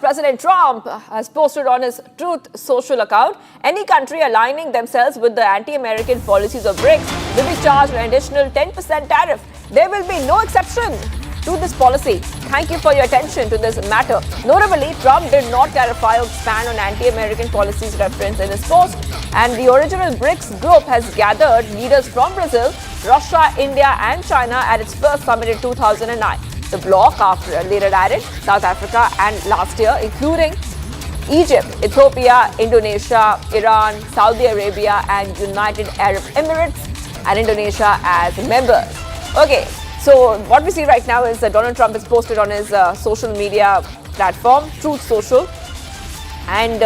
President Trump has posted on his Truth Social account, any country aligning themselves with the anti-American policies of BRICS will be charged an additional 10% tariff. There will be no exception to this policy. Thank you for your attention to this matter. Notably, Trump did not clarify or expand on anti-American policies referenced in his post, and the original BRICS group has gathered leaders from Brazil, Russia, India and China at its first summit in 2009. The bloc after later added South Africa and last year, including Egypt, Ethiopia, Indonesia, Iran, Saudi Arabia and United Arab Emirates and Indonesia as members. Okay, so what we see right now is that Donald Trump has posted on his social media platform, Truth Social, and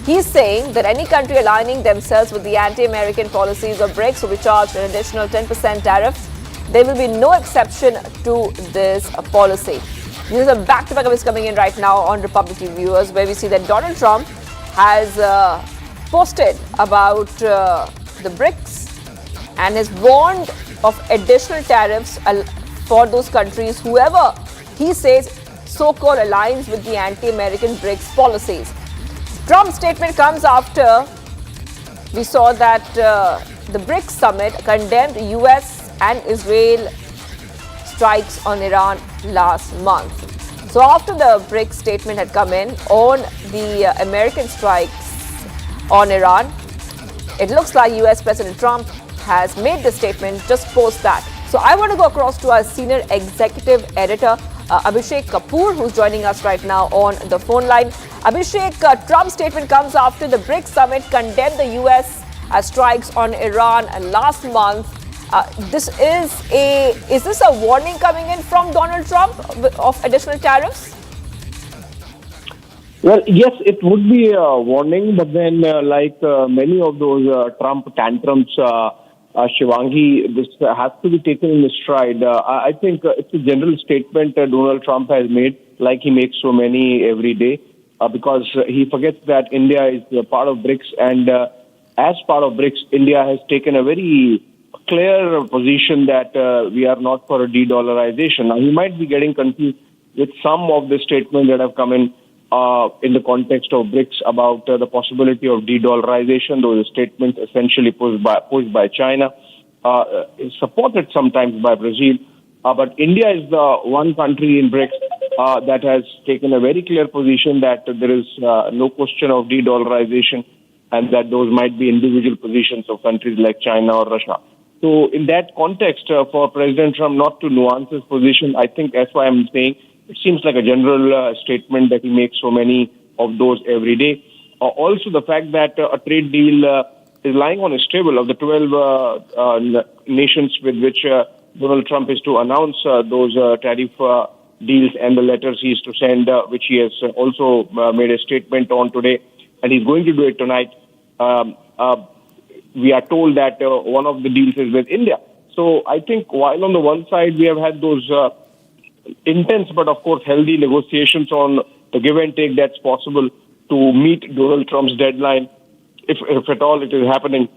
he's saying that any country aligning themselves with the anti-American policies of BRICS will be charged an additional 10% tariff. There will be no exception to this policy. These are back-to-back updates coming in right now on Republic TV viewers, where we see that Donald Trump has posted about the BRICS and has warned of additional tariffs for those countries, whoever he says so-called aligns with the anti-American BRICS policies. Trump's statement comes after we saw that the BRICS summit condemned US and Israel strikes on Iran last month. So after the BRICS statement had come in on the American strikes on Iran, it looks like US President Trump has made the statement just post that. So I want to go across to our senior executive editor, Abhishek Kapoor, who's joining us right now on the phone line. Abhishek, Trump's statement comes after the BRICS summit condemned the US strikes on Iran last month. Is this a warning coming in from Donald Trump of additional tariffs? Well, yes, it would be a warning, but then like many of those Trump tantrums, Shivangi, this has to be taken in stride. I think it's a general statement Donald Trump has made, like he makes so many every day, because he forgets that India is part of BRICS, and as part of BRICS, India has taken a very clear position that we are not for a de-dollarization. Now, he might be getting confused with some of the statements that have come in the context of BRICS about the possibility of de-dollarization. Those statements essentially pushed by China, supported sometimes by Brazil. But India is the one country in BRICS that has taken a very clear position that there is no question of de-dollarization, and that those might be individual positions of countries like China or Russia. So in that context, for President Trump not to nuance his position, I think that's why I'm saying it seems like a general statement that he makes so many of those every day. Also, the fact that a trade deal is lying on his table of the 12 nations with which Donald Trump is to announce those tariff deals and the letters he is to send, which he has also made a statement on today, and he's going to do it tonight. We are told that one of the deals is with India. So I think while on the one side we have had those intense but of course healthy negotiations on the give and take that's possible to meet Donald Trump's deadline, if at all it is happening.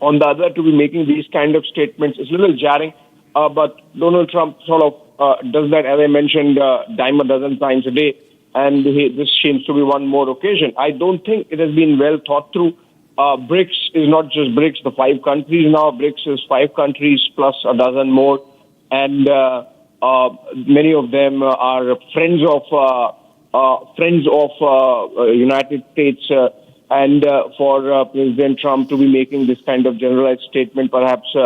On the other, to be making these kind of statements is a little jarring, but Donald Trump sort of does that, as I mentioned, dime a dozen times a day, and this seems to be one more occasion. I don't think it has been well thought through. BRICS is not just BRICS, the 5 countries now. BRICS is 5 countries plus a dozen more, and many of them are friends of United States. And for President Trump to be making this kind of generalized statement, perhaps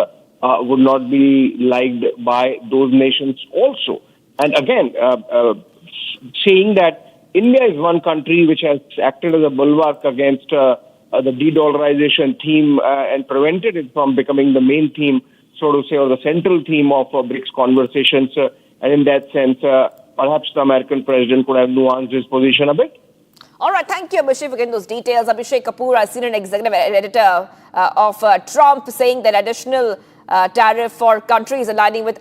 would not be liked by those nations also. And again, saying that India is one country which has acted as a bulwark against the de-dollarization theme and prevented it from becoming the main theme, so to say, or the central theme of BRICS conversations. And in that sense, perhaps the American president could have nuanced his position a bit. All right, thank you, Abhishek, for getting those details. Abhishek Kapoor, our senior executive editor of Trump, saying that additional tariff for countries aligning with